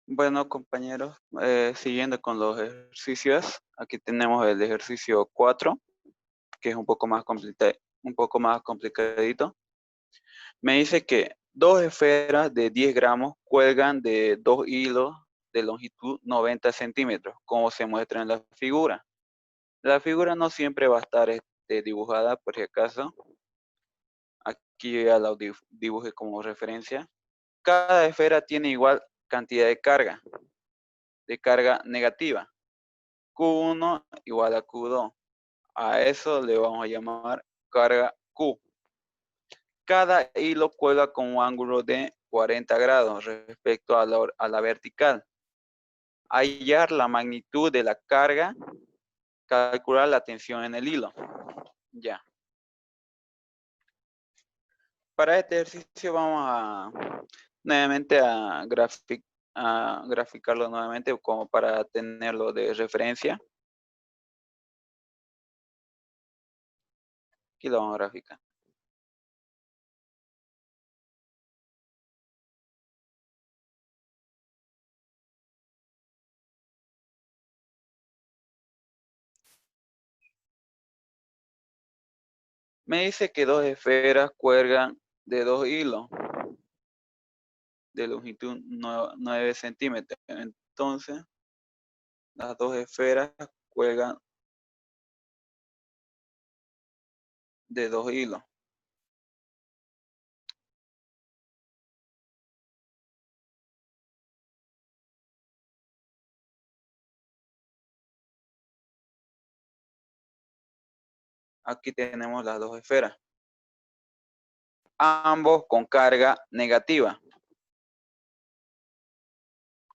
Bueno, compañeros, siguiendo con los ejercicios, aquí tenemos el ejercicio 4, que es un poco más complicadito. Me dice que dos esferas de 10 gramos cuelgan de dos hilos de longitud 90 centímetros, como se muestra en la figura. La figura no siempre va a estar dibujada, por si acaso. Aquí ya la dibujé como referencia. Cada esfera tiene igual cantidad de carga negativa. Q1 igual a Q2. A eso le vamos a llamar carga Q. Cada hilo cuelga con un ángulo de 40 grados respecto a la vertical. Hallar la magnitud de la carga, calcular la tensión en el hilo. Ya. Para este ejercicio vamos a nuevamente a graficarlo nuevamente como para tenerlo de referencia. Aquí lo vamos a graficar. Me dice que dos esferas cuelgan de dos hilos de longitud 9 centímetros. Entonces, las dos esferas cuelgan de dos hilos. Aquí tenemos las dos esferas. Ambos con carga negativa.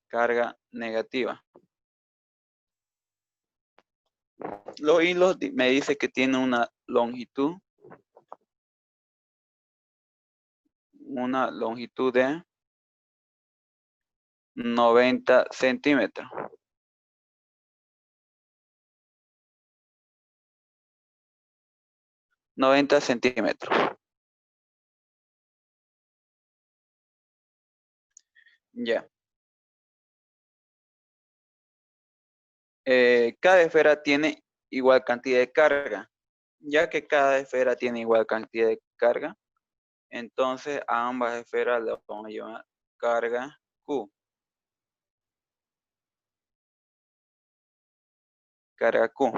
Carga negativa. Los hilos me dice que tienen una longitud de 90 centímetros. 90 centímetros. Ya. Cada esfera tiene igual cantidad de carga. Ya que cada esfera tiene igual cantidad de carga, entonces a ambas esferas le vamos a llamar carga Q. Carga Q.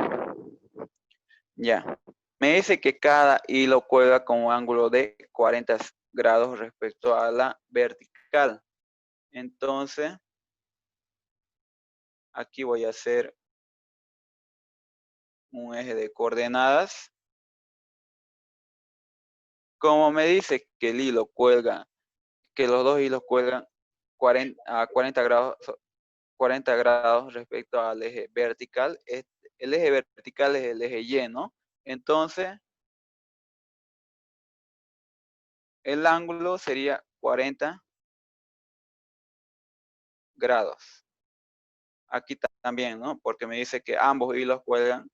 Ya. Me dice que cada hilo cuelga con un ángulo de 40 grados respecto a la vertical. Entonces, aquí voy a hacer un eje de coordenadas. Como me dice que el hilo cuelga, que los dos hilos cuelgan a 40 grados respecto al eje vertical, el eje vertical es el eje Y, ¿no? Entonces, el ángulo sería 40 grados. Aquí también, ¿no? Porque me dice que ambos hilos cuelgan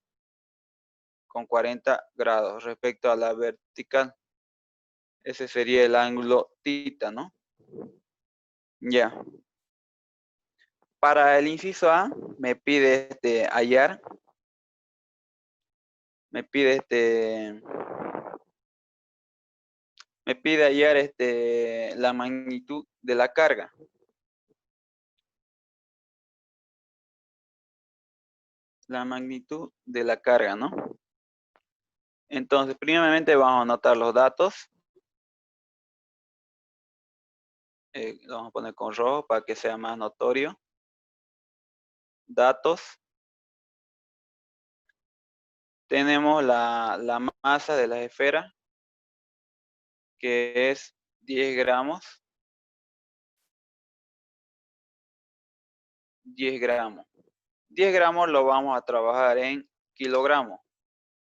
con 40 grados respecto a la vertical. Ese sería el ángulo θ, ¿no? Ya. Para el inciso A, me pide hallar. Me pide hallar la magnitud de la carga. La magnitud de la carga, ¿no? Entonces, primeramente vamos a anotar los datos. Lo vamos a poner con rojo para que sea más notorio. Datos. Tenemos la masa de la esfera, que es 10 gramos. 10 gramos. 10 gramos lo vamos a trabajar en kilogramos,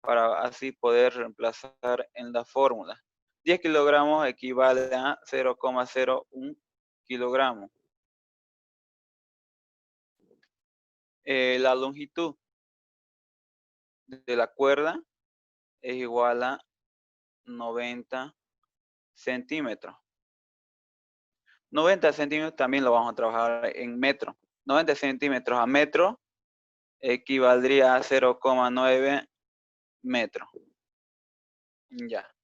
para así poder reemplazar en la fórmula. 10 kilogramos equivale a 0,01 kilogramos. La longitud de la cuerda es igual a 90 centímetros. 90 centímetros también lo vamos a trabajar en metro. 90 centímetros a metro equivaldría a 0,9 metros. Ya.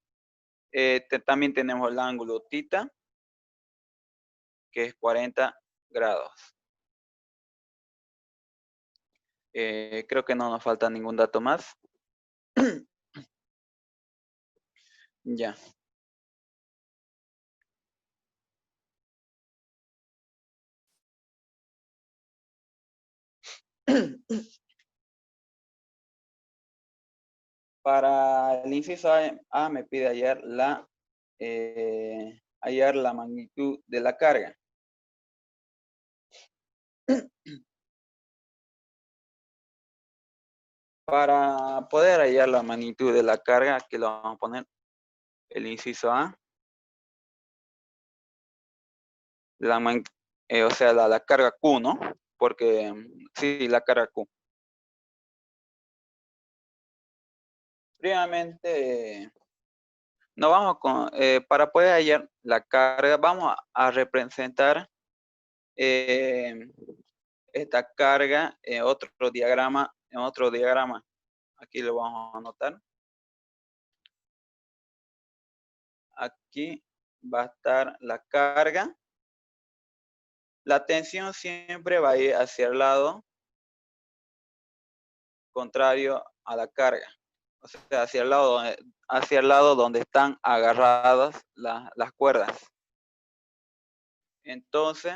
También tenemos el ángulo tita, que es 40 grados. Creo que no nos falta ningún dato más. Ya. Para el inciso A me pide hallar la magnitud de la carga. Para poder hallar la magnitud de la carga, aquí lo vamos a poner el inciso A. O sea, la carga Q, ¿no? Porque, sí, la carga Q. Primeramente, no vamos para poder hallar la carga, vamos a representar esta carga en otro diagrama. Aquí lo vamos a anotar. Aquí va a estar la carga. La tensión siempre va a ir hacia el lado contrario a la carga. O sea, hacia el lado donde están agarradas las cuerdas. Entonces,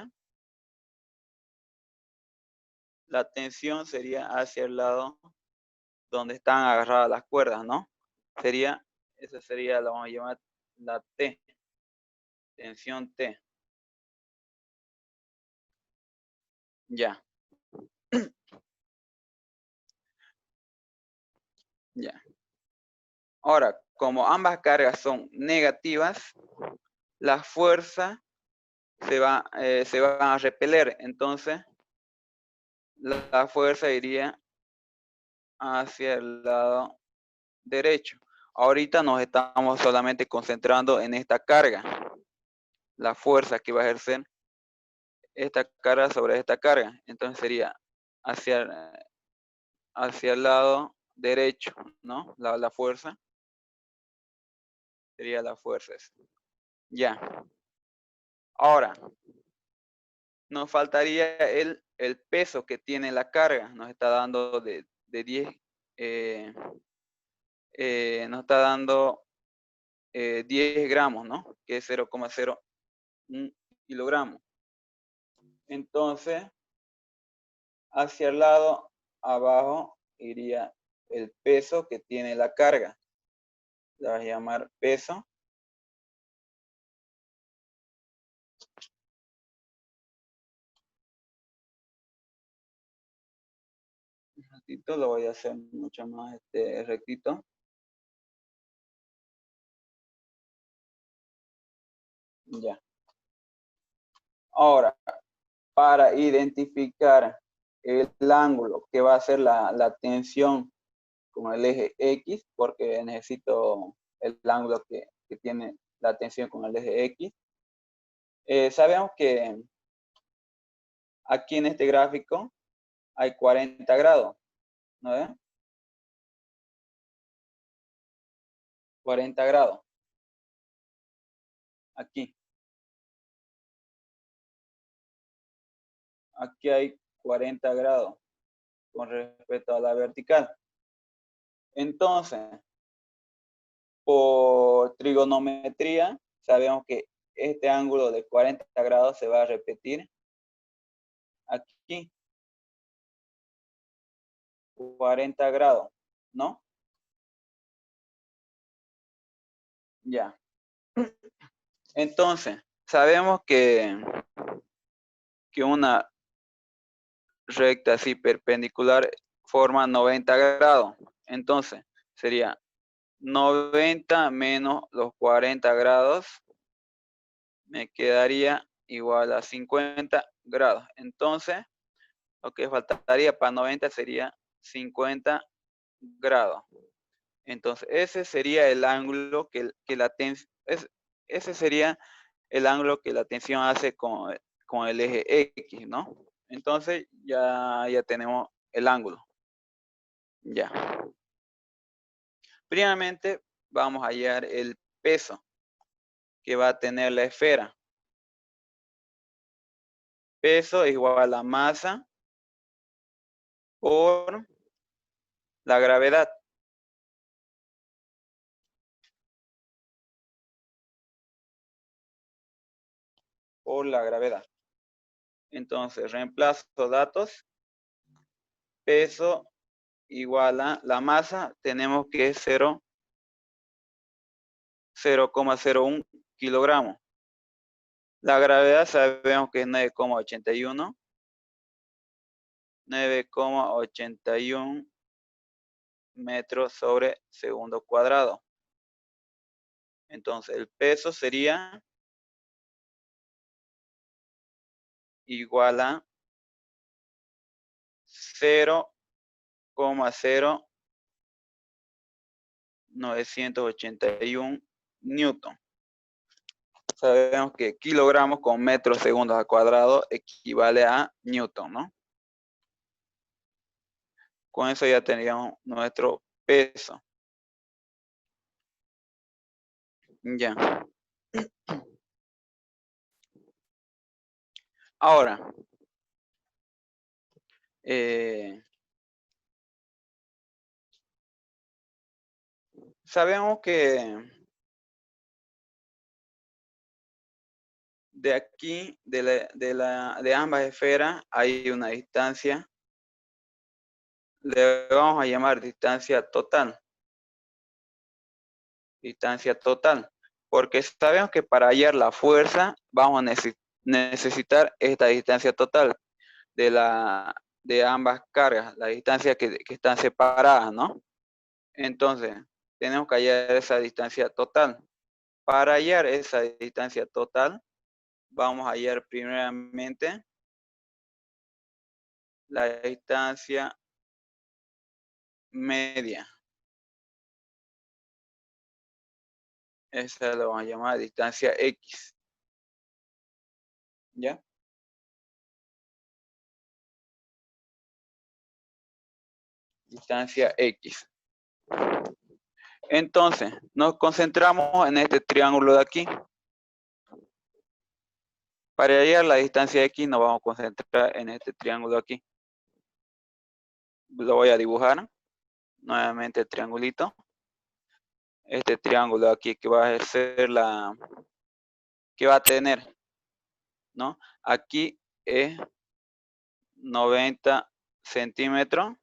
la tensión sería hacia el lado donde están agarradas las cuerdas, ¿no? Esa sería, la vamos a llamar la T, tensión T. Ya. Ya. Ahora, como ambas cargas son negativas, las fuerzas se van a repeler. Entonces, la fuerza iría hacia el lado derecho. Ahorita nos estamos solamente concentrando en esta carga. La fuerza que va a ejercer esta carga sobre esta carga. Entonces sería hacia el lado derecho, ¿no? La fuerza. Sería la fuerza. Ya. Ahora, nos faltaría el peso que tiene la carga. Nos está dando de 10, nos está dando 10 gramos, ¿no? Que es 0,01 kilogramos. Entonces, hacia el lado abajo iría el peso que tiene la carga. Le vas a llamar peso. Un ratito, lo voy a hacer mucho más rectito. Ya. Ahora, para identificar el ángulo que va a ser la tensión con el eje X, porque necesito el ángulo que tiene la tensión con el eje X. Sabemos que aquí en este gráfico hay 40 grados, ¿no ves? 40 grados. Aquí. Aquí hay 40 grados con respecto a la vertical. Entonces, por trigonometría, sabemos que este ángulo de 40 grados se va a repetir aquí. 40 grados, ¿no? Ya. Entonces, sabemos que una recta así perpendicular forma 90 grados. Entonces, sería 90 menos los 40 grados, me quedaría igual a 50 grados. Entonces, lo que faltaría para 90 sería 50 grados. Entonces, ese sería el ángulo que la tensión, ese sería el ángulo que la tensión hace con el eje X, ¿no? Entonces ya tenemos el ángulo. Ya. Primeramente vamos a hallar el peso que va a tener la esfera. Peso es igual a masa por la gravedad. Por la gravedad. Entonces, reemplazo datos. Peso igual a la masa. Tenemos que es 0,01 kilogramos. La gravedad sabemos que es 9,81. 9,81 metros sobre segundo cuadrado. Entonces, el peso sería igual a 0,0981 newton. Sabemos que kilogramos con metros segundos al cuadrado equivale a newton, ¿no? Con eso ya tendríamos nuestro peso. Ya. Ahora, sabemos que de aquí, de ambas esferas, hay una distancia. Le vamos a llamar distancia total. Distancia total. Porque sabemos que para hallar la fuerza vamos a necesitar esta distancia total de ambas cargas, la distancia que están separadas, ¿no? Entonces, tenemos que hallar esa distancia total. Para hallar esa distancia total, vamos a hallar primeramente la distancia media. Esa la vamos a llamar distancia X. ¿Ya? Distancia X. Entonces, nos concentramos en este triángulo de aquí. Para hallar la distancia X nos vamos a concentrar en este triángulo de aquí. Lo voy a dibujar. Nuevamente el triangulito. Este triángulo de aquí que va a ser que va a tener, ¿no? Aquí es 90 centímetros.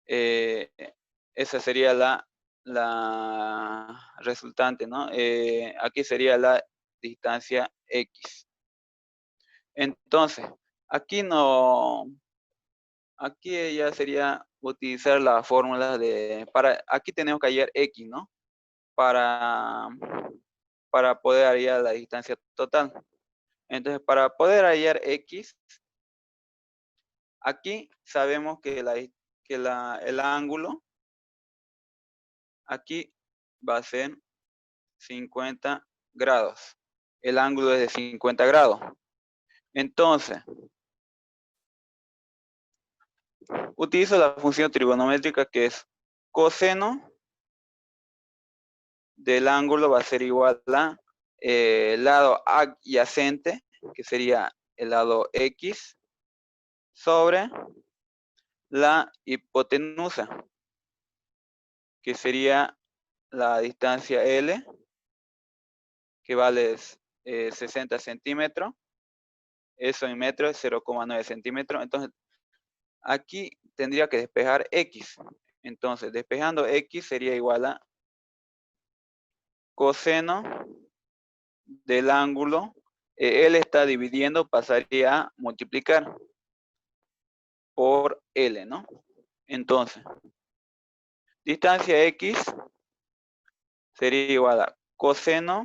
Esa sería la resultante, ¿no? Aquí sería la distancia X. Entonces, aquí aquí ya sería utilizar la fórmula aquí tenemos que hallar X, ¿no? Para poder hallar la distancia total. Entonces, para poder hallar X, aquí sabemos que el ángulo aquí va a ser 50 grados. El ángulo es de 50 grados. Entonces, utilizo la función trigonométrica que es coseno del ángulo va a ser igual a el lado adyacente, que sería el lado X, sobre la hipotenusa, que sería la distancia L, que vale 60 centímetros. Eso en metros es 0,9 centímetros. Entonces, aquí tendría que despejar X. Entonces, despejando X sería igual a coseno del ángulo. L está dividiendo, pasaría a multiplicar por L, ¿no? Entonces, distancia X sería igual a coseno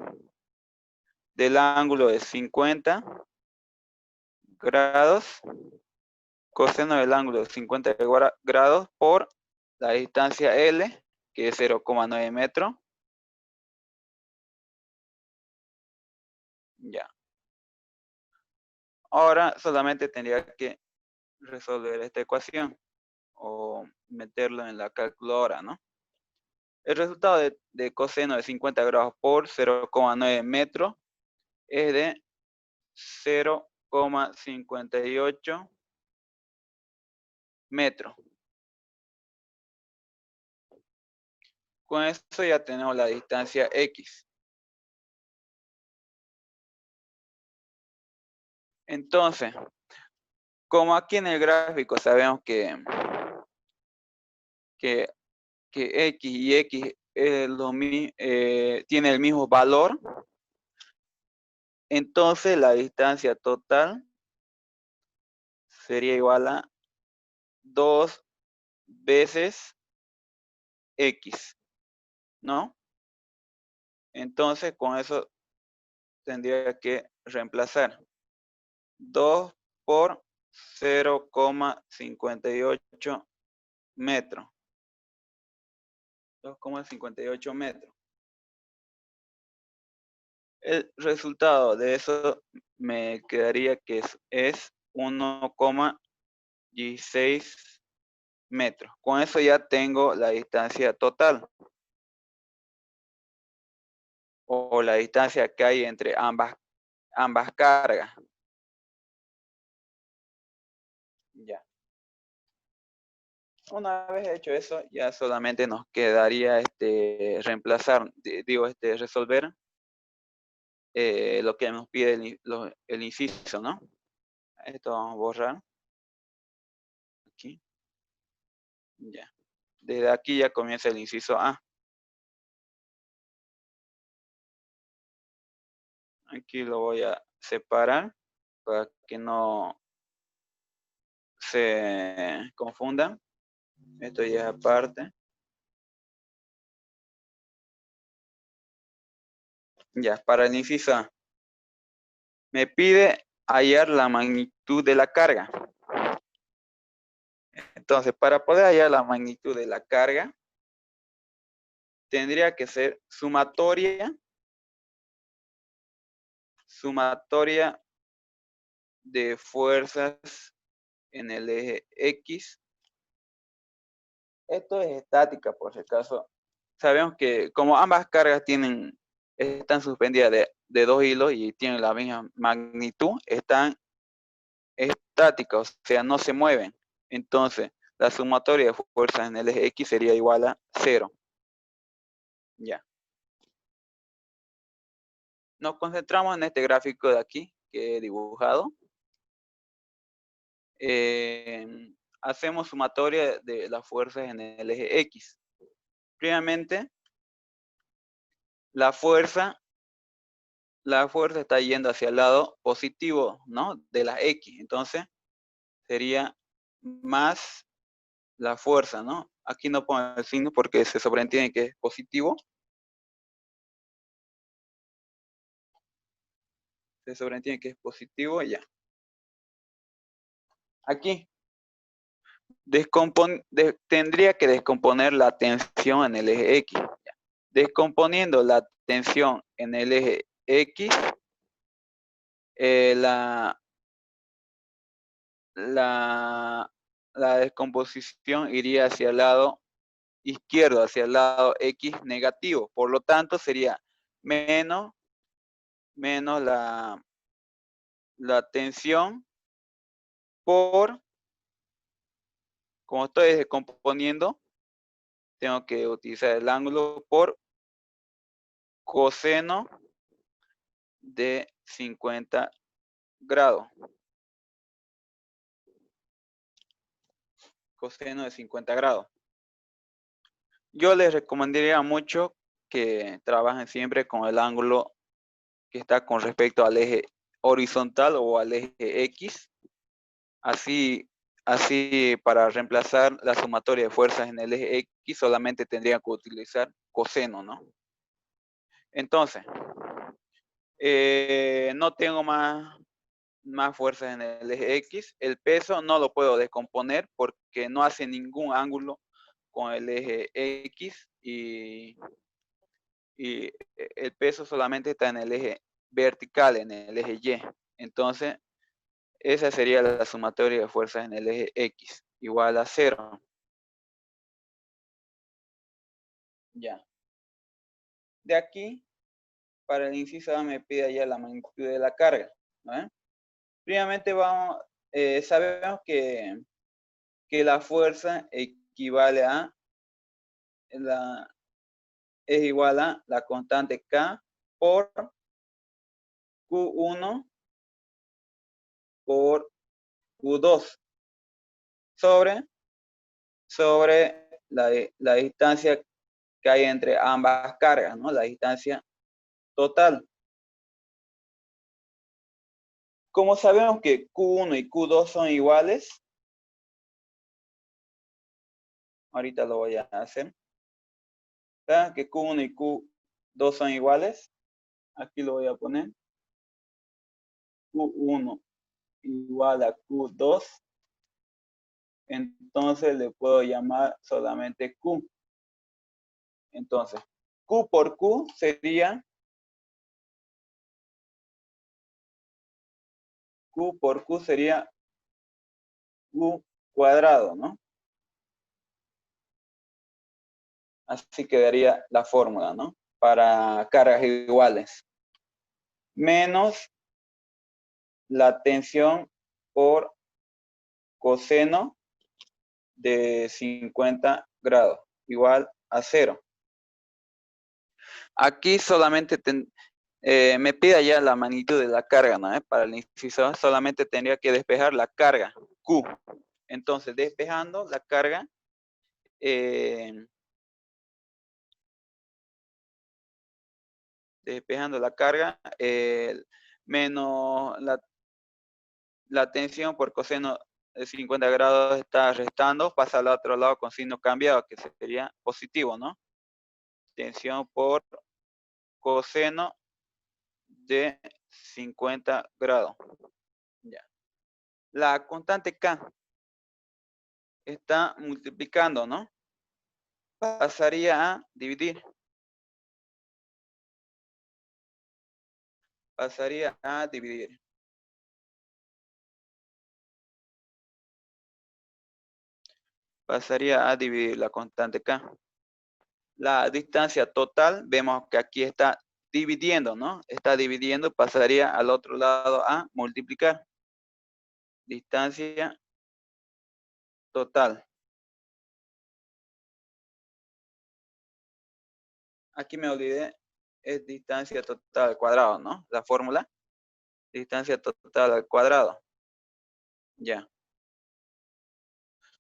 del ángulo de 50 grados, coseno del ángulo de 50 grados por la distancia L, que es 0,9 metros, Ya. Ahora solamente tendría que resolver esta ecuación o meterlo en la calculadora, ¿no? El resultado de coseno de 50 grados por 0,9 metros es de 0,58 metros. Con eso ya tenemos la distancia X. Entonces, como aquí en el gráfico sabemos que X y X tiene el mismo valor, entonces la distancia total sería igual a 2 veces X, ¿no? Entonces con eso tendría que reemplazar 2 por 0,58 metros. 2,58 metros. El resultado de eso me quedaría que es 1,16 metros. Con eso ya tengo la distancia total o la distancia que hay entre ambas cargas. Ya. Una vez hecho eso, ya solamente nos quedaría resolver lo que nos pide el inciso, ¿no? Esto vamos a borrar. Aquí. Ya. Desde aquí ya comienza el inciso A. Aquí lo voy a separar para que no se confundan. Esto ya es aparte. Ya, para el inciso A. Me pide hallar la magnitud de la carga. Entonces, para poder hallar la magnitud de la carga, tendría que ser sumatoria de fuerzas en el eje X. Esto es estática, por si acaso. Sabemos que como ambas cargas están suspendidas de dos hilos y tienen la misma magnitud, están estáticas, o sea, no se mueven. Entonces, la sumatoria de fuerzas en el eje X sería igual a 0. Ya. Nos concentramos en este gráfico de aquí que he dibujado. Hacemos sumatoria de las fuerzas en el eje X. Primeramente, la fuerza está yendo hacia el lado positivo, ¿no? De la X. Entonces, sería más la fuerza, ¿no? Aquí no pongo el signo porque se sobreentiende que es positivo. Se sobreentiende que es positivo y ya. Aquí tendría que descomponer la tensión en el eje X. Descomponiendo la tensión en el eje X, la descomposición iría hacia el lado izquierdo, hacia el lado X negativo. Por lo tanto, sería menos la tensión por, como estoy descomponiendo, tengo que utilizar el ángulo por coseno de 50 grados. Coseno de 50 grados. Yo les recomendaría mucho que trabajen siempre con el ángulo que está con respecto al eje horizontal o al eje X. Así para reemplazar la sumatoria de fuerzas en el eje X solamente tendrían que utilizar coseno, ¿no? Entonces, no tengo más fuerzas en el eje X. El peso no lo puedo descomponer porque no hace ningún ángulo con el eje X y el peso solamente está en el eje vertical en el eje Y. Entonces, esa sería la sumatoria de fuerzas en el eje X, igual a 0. Ya. De aquí, para el inciso A me pide ya la magnitud de la carga, ¿no? Primeramente sabemos que la fuerza equivale a es igual a la constante K por Q1 por Q2 sobre la distancia que hay entre ambas cargas, ¿no? La distancia total. Como sabemos que Q1 y Q2 son iguales, ahorita lo voy a hacer. ¿Verdad? Que Q1 y Q2 son iguales. Aquí lo voy a poner. Q1 igual a Q2. Entonces le puedo llamar solamente Q. Entonces, Q por Q sería Q por Q sería Q cuadrado, ¿no? Así quedaría la fórmula, ¿no? Para cargas iguales. Menos la tensión por coseno de 50 grados, igual a 0. Aquí solamente me pide ya la magnitud de la carga, ¿no? Para el inciso solamente tendría que despejar la carga, Q. Entonces, despejando la carga, menos la tensión por coseno de 50 grados está restando, pasa al otro lado con signo cambiado, que sería positivo, ¿no? Tensión por coseno de 50 grados. Ya. La constante K está multiplicando, ¿no? Pasaría a dividir. Pasaría a dividir. Pasaría a dividir la constante K. La distancia total, vemos que aquí está dividiendo, ¿no? Está dividiendo, pasaría al otro lado a multiplicar. Distancia total. Aquí me olvidé, es distancia total al cuadrado, ¿no? La fórmula, distancia total al cuadrado. Ya.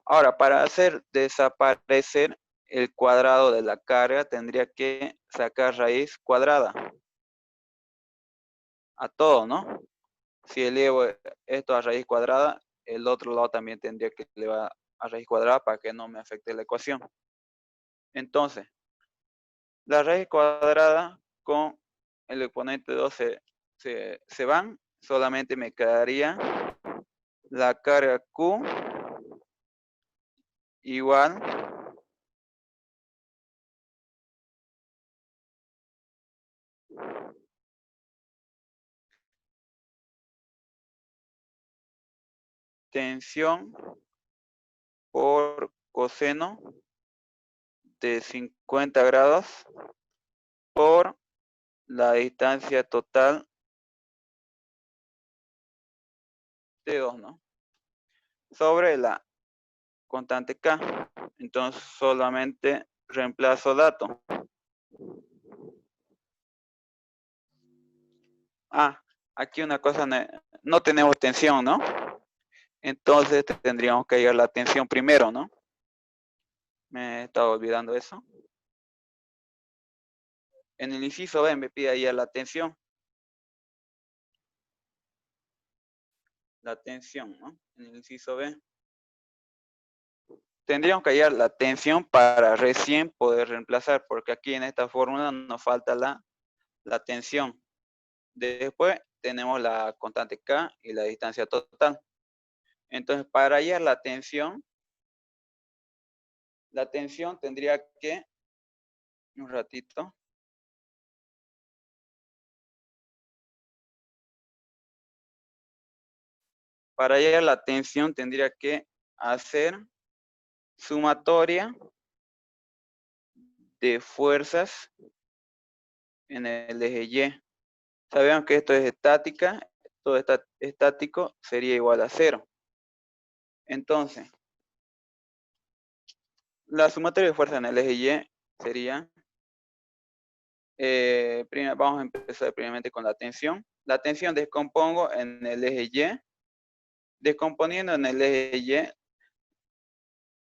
Ahora, para hacer desaparecer el cuadrado de la carga, tendría que sacar raíz cuadrada. A todo, ¿no? Si elevo esto a raíz cuadrada, el otro lado también tendría que elevar a raíz cuadrada para que no me afecte la ecuación. Entonces, la raíz cuadrada con el exponente 2 se van, solamente me quedaría la carga Q igual tensión por coseno de 50 grados por la distancia total de 2, ¿no? Sobre la constante K. Entonces solamente reemplazo dato. Aquí una cosa, no tenemos tensión, ¿no? Entonces tendríamos que hallar la tensión primero, ¿no? Me estaba olvidando eso. En el inciso B me pide hallar la tensión. La tensión, ¿no? En el inciso B. Tendríamos que hallar la tensión para recién poder reemplazar, porque aquí en esta fórmula nos falta la tensión. Después tenemos la constante K y la distancia total. Entonces, para hallar la tensión tendría que, un ratito, Para hallar la tensión tendría que hacer sumatoria de fuerzas en el eje Y. Sabemos que esto es estática, todo está estático sería igual a 0. Entonces, la sumatoria de fuerzas en el eje Y sería, vamos a empezar primeramente con la tensión. La tensión descompongo en el eje Y. Descomponiendo en el eje Y,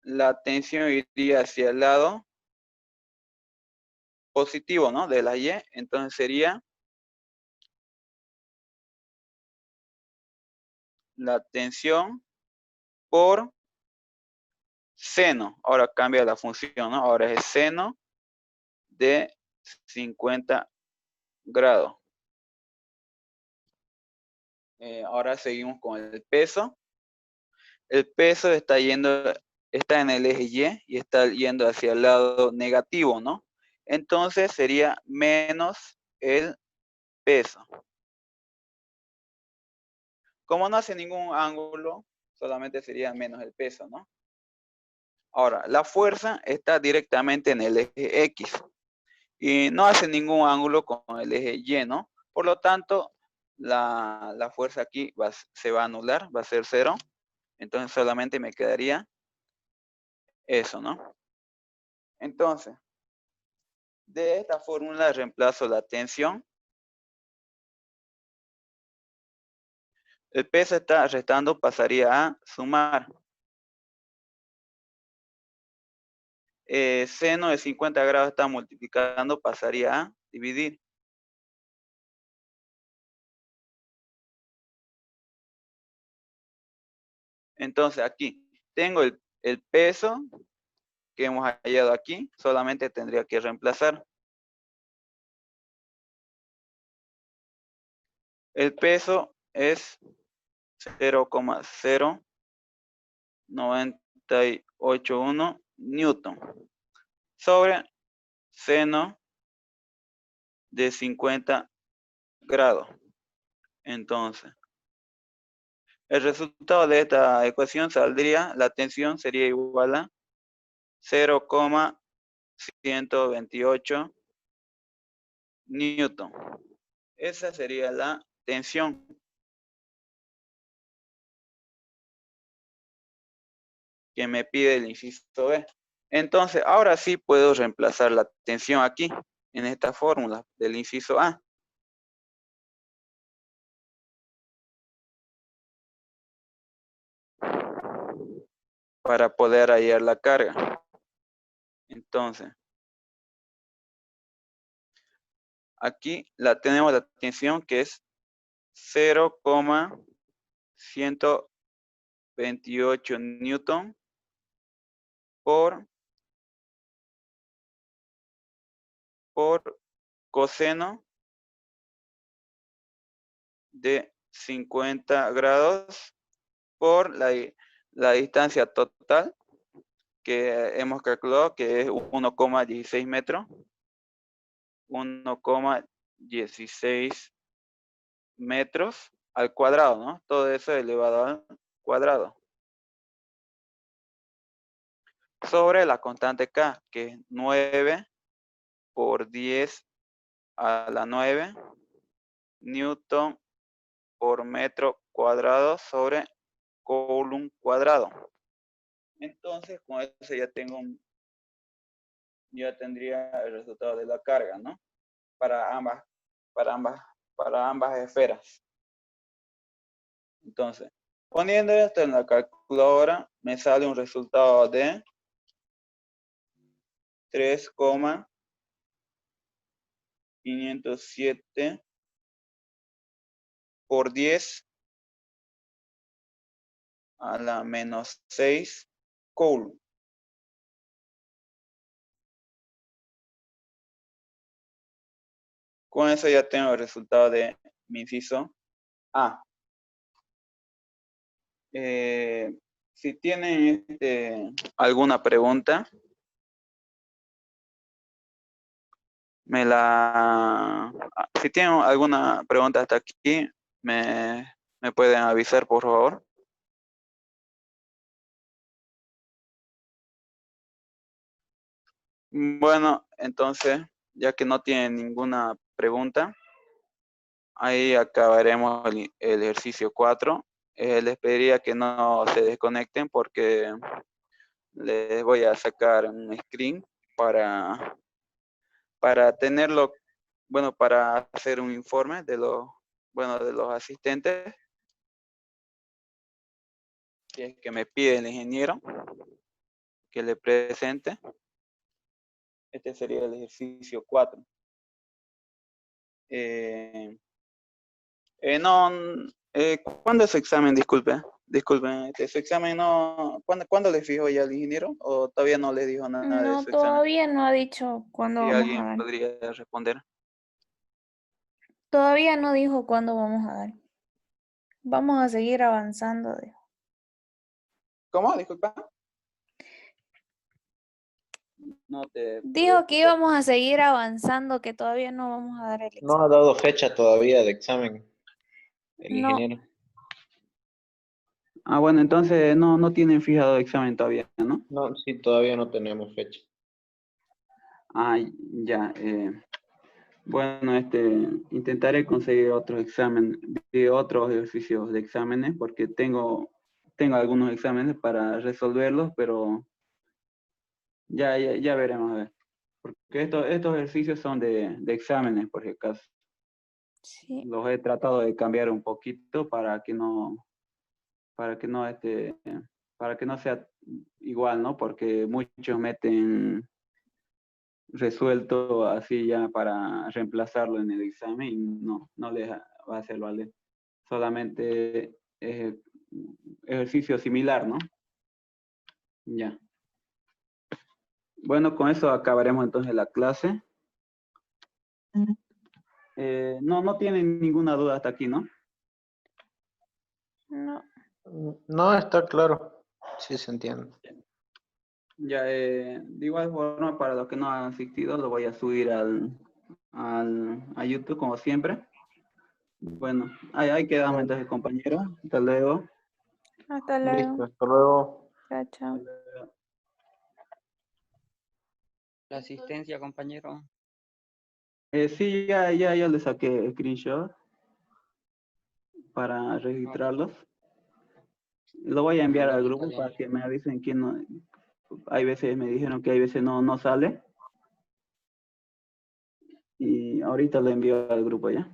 la tensión iría hacia el lado positivo, ¿no? De la Y. Entonces sería la tensión por seno. Ahora cambia la función, ¿no? Ahora es seno de 50 grados. Ahora seguimos con el peso. El peso está en el eje Y está yendo hacia el lado negativo, ¿no? Entonces sería menos el peso. Como no hace ningún ángulo, solamente sería menos el peso, ¿no? Ahora, la fuerza está directamente en el eje X y no hace ningún ángulo con el eje Y, ¿no? Por lo tanto, la fuerza aquí se va a anular, va a ser 0. Entonces solamente me quedaría eso, ¿no? Entonces, de esta fórmula reemplazo la tensión. El peso está restando, pasaría a sumar. Seno de 50 grados está multiplicando, pasaría a dividir. Entonces aquí tengo el peso que hemos hallado aquí, solamente tendría que reemplazar. El peso es 0,0981 newton sobre seno de 50 grados. Entonces, el resultado de esta ecuación saldría, la tensión sería igual a 0,128 newton. Esa sería la tensión. Que me pide el inciso B. Entonces, ahora sí puedo reemplazar la tensión aquí, en esta fórmula del inciso A. Para poder hallar la carga. Entonces, aquí tenemos la tensión que es 0,128 newton por coseno de 50 grados por la distancia total que hemos calculado que es 1,16 metros. 1,16 metros al cuadrado, ¿no? Todo eso elevado al cuadrado. Sobre la constante K, que es 9 por 10 a la 9 newton por metro cuadrado sobre coulomb cuadrado. Entonces, con eso ya tendría el resultado de la carga, ¿no? Para ambas esferas. Entonces, poniendo esto en la calculadora, me sale un resultado de 3,507 por 10 a la menos 6 coulomb. Con eso ya tengo el resultado de mi inciso A. Si tienen alguna pregunta, si tienen alguna pregunta hasta aquí, me pueden avisar, por favor. Bueno, entonces, ya que no tienen ninguna pregunta, ahí acabaremos el ejercicio 4. Les pediría que no se desconecten porque les voy a sacar un screen para tenerlo, bueno, para hacer un informe de de los asistentes que me pide el ingeniero que le presente. Este sería el ejercicio 4. No, ¿cuándo es su examen? Disculpe, ¿su examen no? ¿Cuándo le fijó ya el ingeniero? ¿O todavía no le dijo nada de No, su examen? todavía no ha dicho cuándo Si vamos a alguien dar. podría responder. Todavía no dijo cuándo vamos a dar. Vamos a seguir avanzando, dijo. ¿Cómo? Disculpa. No te pude Dijo que escuchar. íbamos a seguir avanzando, que todavía no vamos a dar el No examen. ha dado fecha todavía de examen el No, ingeniero. Ah, bueno, entonces no tienen fijado examen todavía, ¿no? No, sí, todavía no tenemos fecha. Ah, ya. Bueno, intentaré conseguir otro examen, de otros ejercicios de exámenes, porque tengo algunos exámenes para resolverlos, pero ya veremos a ver. Porque estos ejercicios son de exámenes, por si acaso. sí. Los he tratado de cambiar un poquito para que no, para que no sea igual, ¿no? Porque muchos meten resuelto así ya para reemplazarlo en el examen y no les va a hacer valer. Solamente ejercicio similar, ¿no? Ya. Bueno, con eso acabaremos entonces la clase. No tienen ninguna duda hasta aquí, ¿no? No. No, está claro. Sí se entiende. Ya, de igual forma, para los que no han asistido, lo voy a subir a YouTube como siempre. Bueno, ahí quedamos entonces, compañeros. Hasta luego. Hasta Listo, luego. hasta luego. Chao, chao. La asistencia, compañero. Sí, ya le saqué screenshot para No, registrarlos. Lo voy a no enviar lo he al visto grupo ya. para que me avisen que no. Hay veces me dijeron que hay veces no sale. Y ahorita lo envío al grupo ya.